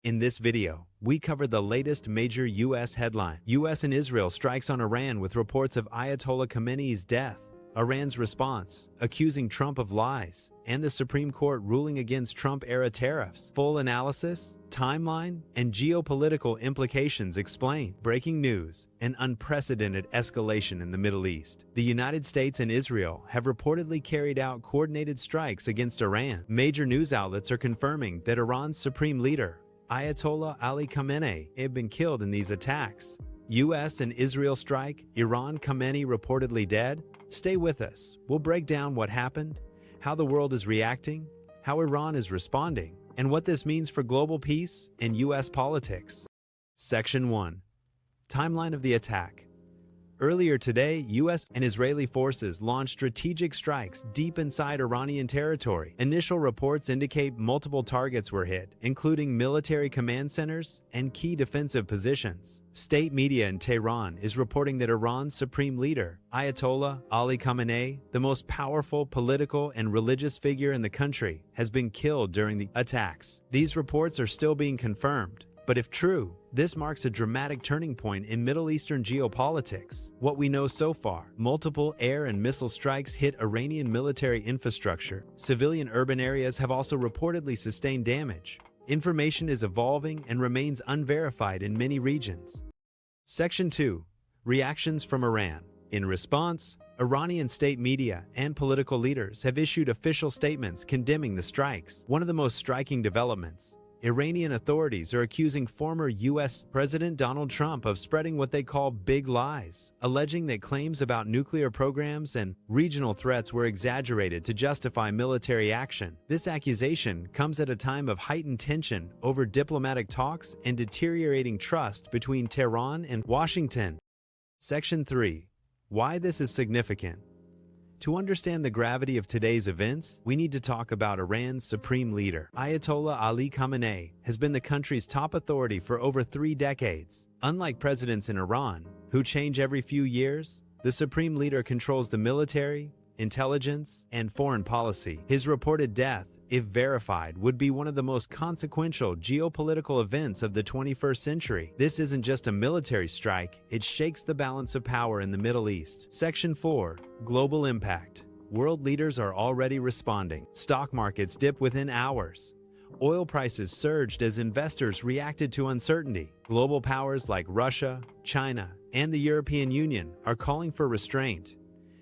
In this video, we cover the latest major U.S. headline. U.S. and Israel strikes on Iran with reports of Ayatollah Khamenei's death, Iran's response, accusing Trump of lies, and the Supreme Court ruling against Trump-era tariffs. Full analysis, timeline, and geopolitical implications explain. Breaking news: an unprecedented escalation in the Middle East. The United States and Israel have reportedly carried out coordinated strikes against Iran. Major news outlets are confirming that Iran's supreme leader, Ayatollah Ali Khamenei, have been killed in these attacks. U.S. and Israel strike, Iran, Khamenei reportedly dead. Stay with us. We'll break down what happened, how the world is reacting, how Iran is responding, and what this means for global peace and U.S. politics. Section 1. Timeline of the attack. Earlier today, U.S. and Israeli forces launched strategic strikes deep inside Iranian territory. Initial reports indicate multiple targets were hit, including military command centers and key defensive positions. State media in Tehran is reporting that Iran's supreme leader, Ayatollah Ali Khamenei, the most powerful political and religious figure in the country, has been killed during the attacks. These reports are still being confirmed, but if true, this marks a dramatic turning point in Middle Eastern geopolitics. What we know so far: multiple air and missile strikes hit Iranian military infrastructure. Civilian urban areas have also reportedly sustained damage. Information is evolving and remains unverified in many regions. Section 2. Reactions from Iran. In response, Iranian state media and political leaders have issued official statements condemning the strikes. One of the most striking developments: Iranian authorities are accusing former U.S. President Donald Trump of spreading what they call big lies, alleging that claims about nuclear programs and regional threats were exaggerated to justify military action. This accusation comes at a time of heightened tension over diplomatic talks and deteriorating trust between Tehran and Washington. Section 3. Why this is significant. To understand the gravity of today's events, we need to talk about Iran's supreme leader. Ayatollah Ali Khamenei has been the country's top authority for over 3 decades. Unlike presidents in Iran, who change every few years, the supreme leader controls the military, intelligence, and foreign policy. His reported death, if verified, would be one of the most consequential geopolitical events of the 21st century. This isn't just a military strike, it shakes the balance of power in the Middle East. Section 4. Global impact. World leaders are already responding. Stock markets dipped within hours. Oil prices surged as investors reacted to uncertainty. Global powers like Russia, China, and the European Union are calling for restraint.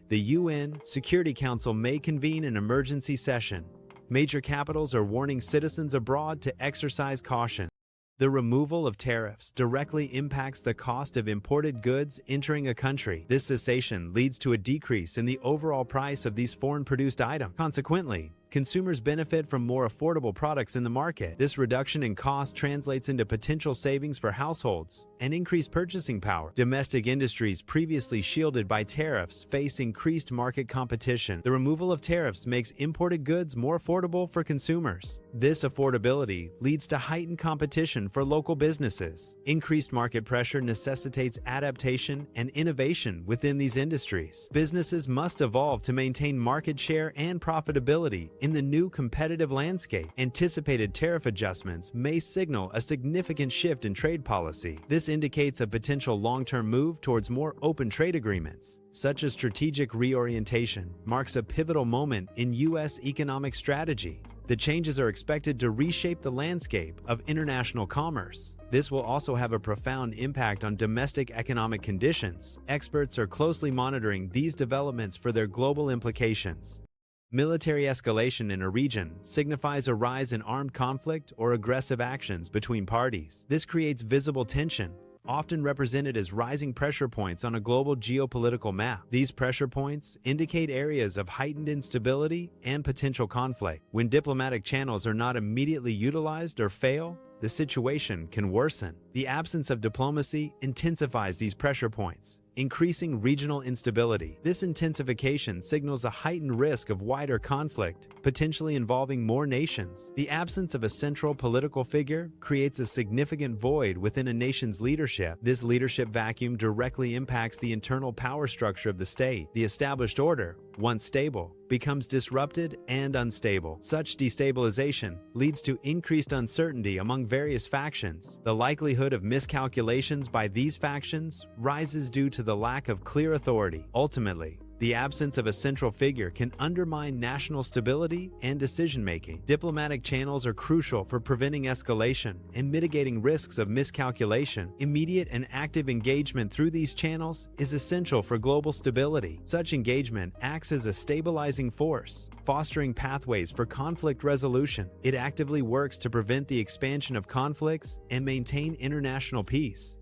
The UN Security Council may convene an emergency session. Major capitals are warning citizens abroad to exercise caution. The removal of tariffs directly impacts the cost of imported goods entering a country. This cessation leads to a decrease in the overall price of these foreign-produced items. Consequently, consumers benefit from more affordable products in the market. This reduction in cost translates into potential savings for households and increased purchasing power. Domestic industries previously shielded by tariffs face increased market competition. The removal of tariffs makes imported goods more affordable for consumers. This affordability leads to heightened competition for local businesses. Increased market pressure necessitates adaptation and innovation within these industries. Businesses must evolve to maintain market share and profitability in the new competitive landscape. Anticipated tariff adjustments may signal a significant shift in trade policy. This indicates a potential long-term move towards more open trade agreements. Such a strategic reorientation marks a pivotal moment in U.S. economic strategy. The changes are expected to reshape the landscape of international commerce. This will also have a profound impact on domestic economic conditions. Experts are closely monitoring these developments for their global implications. Military escalation in a region signifies a rise in armed conflict or aggressive actions between parties. This creates visible tension, often represented as rising pressure points on a global geopolitical map. These pressure points indicate areas of heightened instability and potential conflict. When diplomatic channels are not immediately utilized or fail, the situation can worsen. The absence of diplomacy intensifies these pressure points, increasing regional instability. This intensification signals a heightened risk of wider conflict, potentially involving more nations. The absence of a central political figure creates a significant void within a nation's leadership. This leadership vacuum directly impacts the internal power structure of the state. The established order, once stable, becomes disrupted and unstable. Such destabilization leads to increased uncertainty among various factions. The likelihood of miscalculations by these factions rises due to the lack of clear authority. Ultimately, the absence of a central figure can undermine national stability and decision-making. Diplomatic channels are crucial for preventing escalation and mitigating risks of miscalculation. Immediate and active engagement through these channels is essential for global stability. Such engagement acts as a stabilizing force, fostering pathways for conflict resolution. It actively works to prevent the expansion of conflicts and maintain international peace.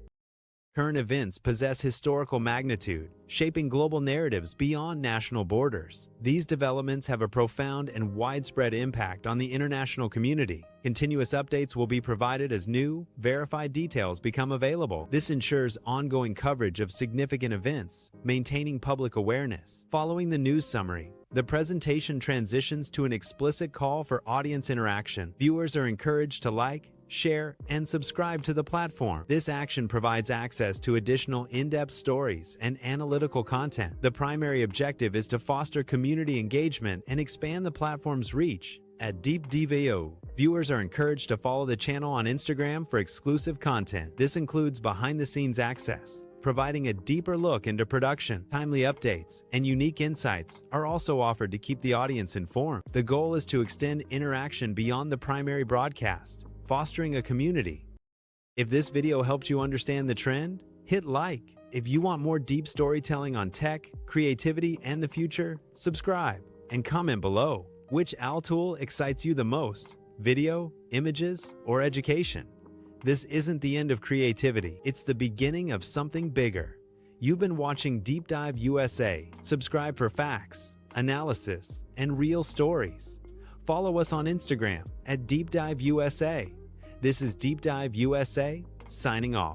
Current events possess historical magnitude, shaping global narratives beyond national borders. These developments have a profound and widespread impact on the international community. Continuous updates will be provided as new, verified details become available. This ensures ongoing coverage of significant events, maintaining public awareness. Following the news summary, the presentation transitions to an explicit call for audience interaction. Viewers are encouraged to like, share, and subscribe to the platform. This action provides access to additional in-depth stories and analytical content. The primary objective is to foster community engagement and expand the platform's reach. At DeepDVO, viewers are encouraged to follow the channel on Instagram for exclusive content. This includes behind-the-scenes access, providing a deeper look into production. Timely updates and unique insights are also offered to keep the audience informed. The goal is to extend interaction beyond the primary broadcast, fostering a community. If this video helped you understand the trend, hit like. If you want more deep storytelling on tech, creativity, and the future, subscribe and comment below. Which OWL tool excites you the most? Video, images, or education? This isn't the end of creativity. It's the beginning of something bigger. You've been watching Deep Dive USA. Subscribe for facts, analysis, and real stories. Follow us on Instagram at Deep Dive USA. This is Deep Dive USA, signing off.